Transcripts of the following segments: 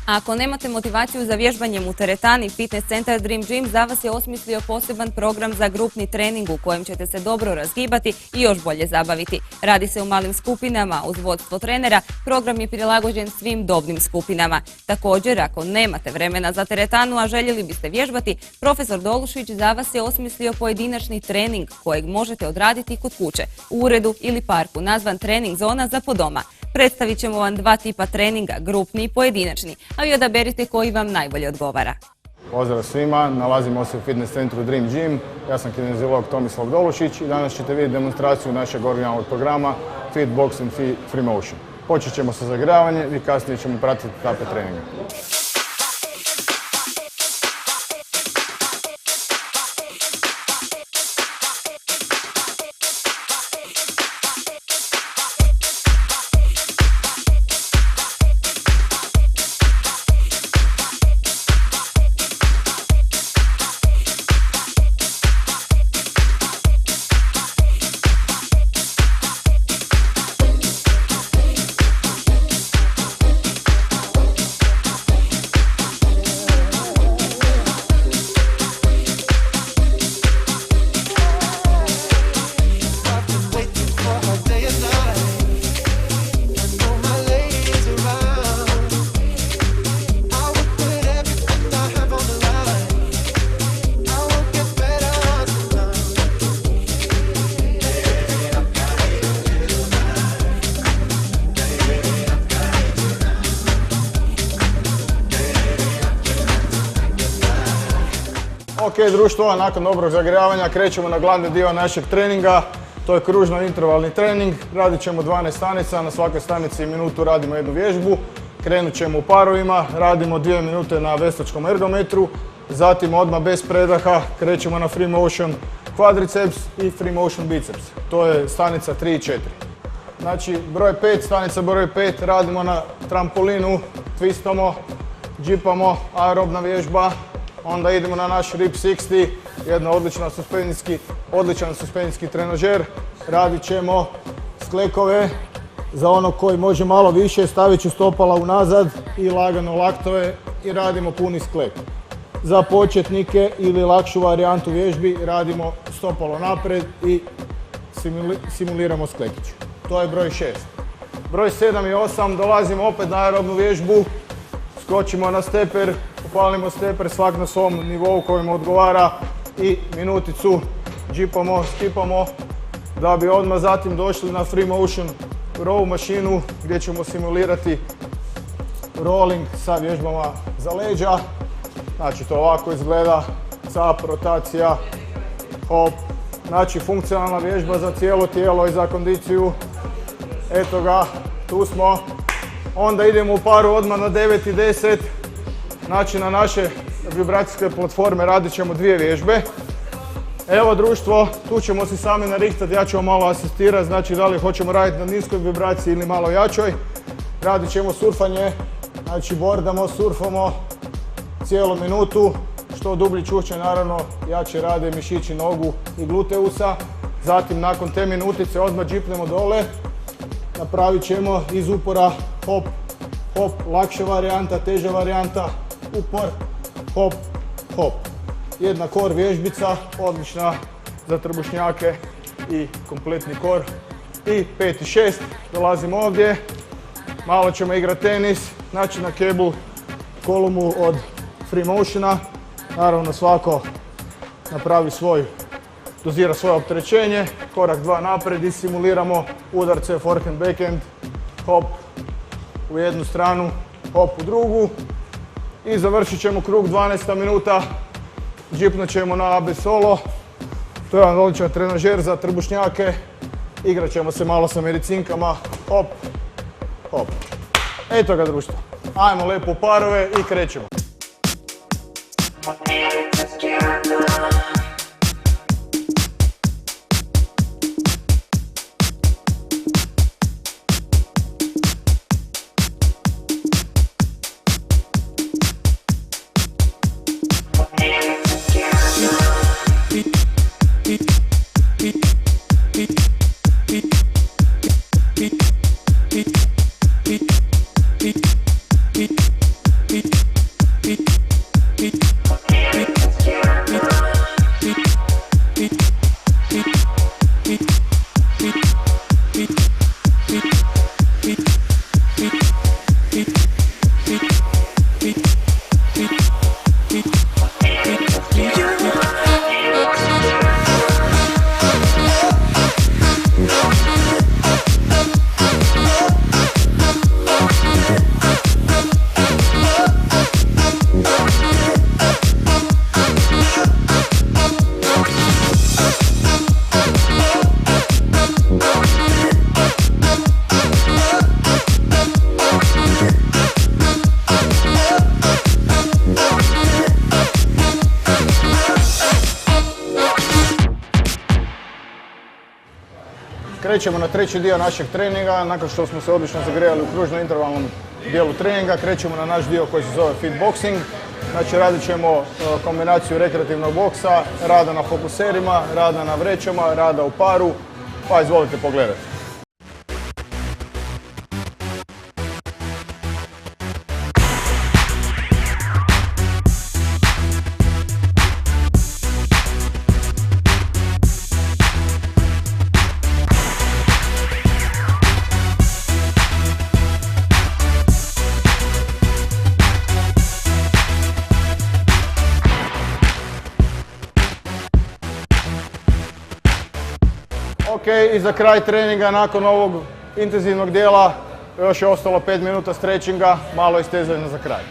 A ako nemate motivaciju za vježbanjem u teretani, Fitness centar Dream Gym za vas je osmislio poseban program za grupni trening u kojem ćete se dobro razgibati i još bolje zabaviti. Radi se u malim skupinama uz vodstvo trenera, program je prilagođen svim dobnim skupinama. Također, ako nemate vremena za teretanu, a željeli biste vježbati, profesor Dolušić za vas je osmislio pojedinačni trening kojeg možete odraditi kod kuće, u uredu ili parku, nazvan trening zona za po doma. Predstavit ćemo vam dva tipa treninga, grupni i pojedinačni, a vi odaberite koji vam najbolje odgovara. Pozdrav svima, nalazimo se u fitness centru Dream Gym. Ja sam kineziolog Tomislav Dolušić i danas ćete vidjeti demonstraciju našeg originalnog programa Fit Box and Free Motion. Počet ćemo sa zagravanjem i kasnije ćemo pratiti etape treninga. Ok, društvo, nakon dobrog zagrijavanja krećemo na glavni dio našeg treninga. To je kružno-intervalni trening. Radit ćemo 12 stanica, na svakoj stanici minutu radimo jednu vježbu. Krenut ćemo u parovima, radimo 2 minute na veštačkom ergometru. Zatim odmah bez predaha krećemo na free motion quadriceps i free motion biceps. To je stanica 3 i 4. Znači, broj 5, stanica broj 5, radimo na trampolinu, twistamo, džipamo, aerobna vježba. Onda idemo na naš Rip 60, jedan odličan suspenzijski trenažer. Radit ćemo sklekove, za onog koji može malo više stavit ću stopala unazad i lagano laktove i radimo puni sklek. Za početnike ili lakšu varijantu vježbi radimo stopalo napred i simuliramo sklekić. To je broj 6. Broj 7 i 8 dolazimo opet na aerobnu vježbu, skočimo na steper, upalimo steper svak na svom nivou koji mu odgovara i minuticu džipamo, skipamo da bi odmah zatim došli na free motion row mašinu gdje ćemo simulirati rolling sa vježbama za leđa. Znači to ovako izgleda, cap, rotacija, hop. Znači funkcionalna vježba za cijelo tijelo i za kondiciju. Eto ga, tu smo. Onda idemo u paru odmah na 9 i 10. Znači na naše vibracijske platforme radit ćemo 2 vježbe. Evo društvo, tu ćemo si sami narihtati, ja ću vam malo asistirati, znači da li hoćemo raditi na niskoj vibraciji ili malo jačoj. Radit ćemo surfanje, znači bordamo, surfamo cijelu minutu. Što dublji čušće, naravno jače rade mišići nogu i gluteusa. Zatim nakon te minutice odmah džipnemo dole. Napravit ćemo iz upora hop, hop, lakša varijanta, teža varijanta, upor, hop, hop. Jedna core vježbica, odlična za trbušnjake i kompletni core. I 5 i 6, dolazimo ovdje, malo ćemo igrati tenis, znači na cable kolumu od free motiona. Naravno svako napravi dozira svoje opterećenje, korak 2 naprijed i simuliramo udarce forehand, backhand, hop u jednu stranu, hop u drugu. I završit ćemo krug 12 minuta, džipnut ćemo na AB solo. To je jedan odličan trenažer za trbušnjake. Igrat ćemo se malo sa medicinkama, hop, hop. Eto ga društvo, ajmo lijepo u parove i krećemo. Krećemo na treći dio našeg treninga. Nakon što smo se odlično zagrijali u kružno-intervalnom dijelu treninga, krećemo na naš dio koji se zove fitboxing. Znači radit ćemo kombinaciju rekreativnog boksa, rada na fokuserima, rada na vrećama, rada u paru. Pa izvolite pogledati. Ok, i za kraj treninga nakon ovog intenzivnog dijela još je ostalo 5 minuta stretchinga, malo istezanja za kraj.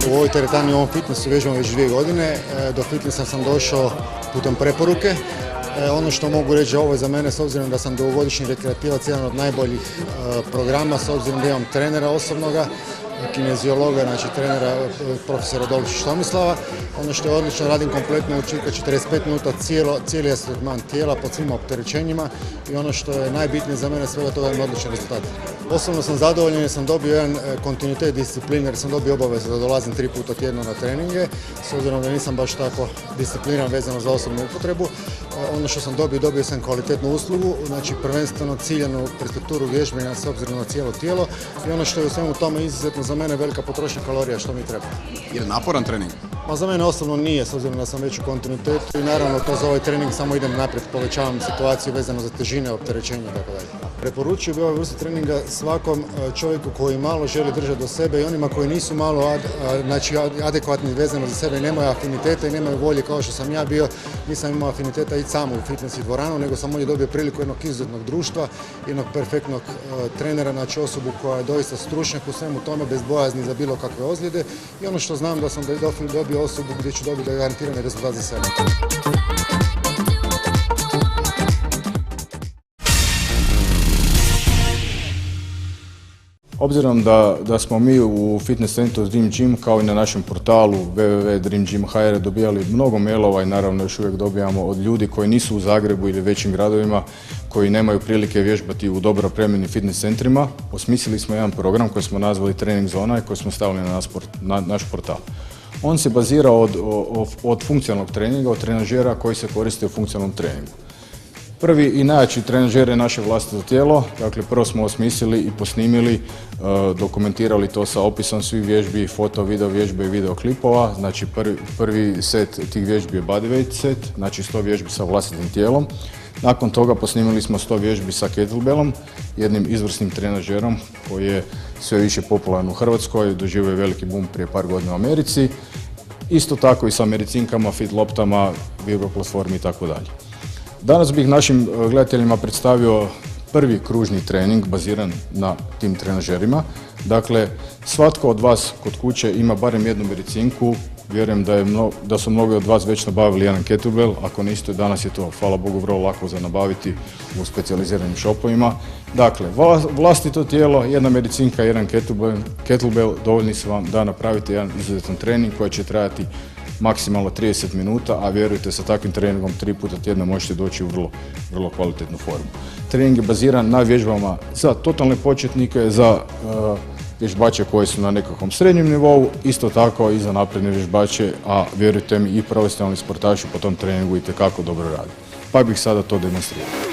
U ovoj teretani i ovom fitnessu vežbam već 2 godine. Do fitnessa sam došao putem preporuke. Ono što mogu reći, ovo je za mene, s obzirom da sam dugogodišnji rekreativac, jedan od najboljih programa, s obzirom da imam trenera osobnoga, kineziologa, znači trenera profesora Dolčića Tomislava. Ono što je odlično, radim kompletno u cirka 45 minuta cijeli asortman tijela pod svim opterećenjima i ono što je najbitnije za mene svega toga je odličan rezultat. Osobno sam zadovoljan jer sam dobio jedan kontinuitet discipline jer sam dobio obavezu da dolazim 3 puta tjedno na treninge, s obzirom da nisam baš tako discipliniran vezano za osobnu upotrebu. Ono što sam dobio sam kvalitetnu uslugu, znači prvenstveno ciljanu perspekturu vježbenja s obzirom na cijelo tijelo i ono što je u svemu tome izuzetno za mene velika potrošnja kalorija što mi treba. Je li naporan trening? Ma za mene osobno nije, s obzirom da sam već u kontinuitetu i naravno to za ovaj trening samo idem naprijed, povećavam situaciju vezano za težine, opterećenje i tako dalje. Preporučio bi ovaj vrstu treninga svakom čovjeku koji malo želi držati do sebe i onima koji nisu malo adekvatni vezano za sebe i nemaju afiniteta i nemaju volje kao što sam ja bio, nisam imao afiniteta ići samo u fitness i dvoranu, nego sam ovdje dobio priliku jednog izuzetnog društva, jednog perfektnog trenera, znači osobu koja je doista stručnjak u svemu tome, bez bojazni za bilo kakve ozljede i ono što znam da sam dobio osobu gdje ću dobiti garantirani rezultat za sebe. Obzirom da smo mi u fitness centru Dream Gym kao i na našem portalu www.dreamgym.hr dobijali mnogo mailova i naravno još uvijek dobijamo od ljudi koji nisu u Zagrebu ili većim gradovima, koji nemaju prilike vježbati u dobro opremljenim fitness centrima, osmislili smo jedan program koji smo nazvali Trening Zona i koji smo stavili na naš portal. On se bazira od funkcionalnog treninga, od trenažera koji se koriste u funkcionalnom treningu. Prvi i najjači trenažer je naše vlastito tijelo, dakle prvo smo osmislili i posnimili, dokumentirali to sa opisom svih vježbi, foto, video vježbe i video klipova. Znači prvi set tih vježbi je bodyweight set, znači 100 vježbi sa vlastitim tijelom. Nakon toga posnimili smo 100 vježbi sa kettlebellom, jednim izvrsnim trenažerom koji je sve više popularan u Hrvatskoj, doživio je veliki boom prije par godina u Americi. Isto tako i sa medicinkama, fit loptama, vibroplatformi i tako dalje. Danas bih našim gledateljima predstavio prvi kružni trening baziran na tim trenažerima. Dakle, svatko od vas kod kuće ima barem jednu medicinku. Vjerujem da su mnogi od vas već nabavili jedan kettlebell. Ako niste, danas je to, hvala Bogu, vrlo lako za nabaviti u specijaliziranim shopovima. Dakle, vlastito tijelo, jedna medicinka, jedan kettlebell dovoljni su vam da napravite jedan izuzetan trening koji će trajati maksimalno 30 minuta, a vjerujte, sa takvim treningom 3 puta tjedno možete doći u vrlo kvalitetnu formu. Trening je baziran na vježbama za totalne početnike, za vježbače koji su na nekakvom srednjem nivou, isto tako i za napredne vježbače, a vjerujte mi i profesionalni sportaši po tom treningu itekako dobro rade. Pa bih sada to demonstrirao.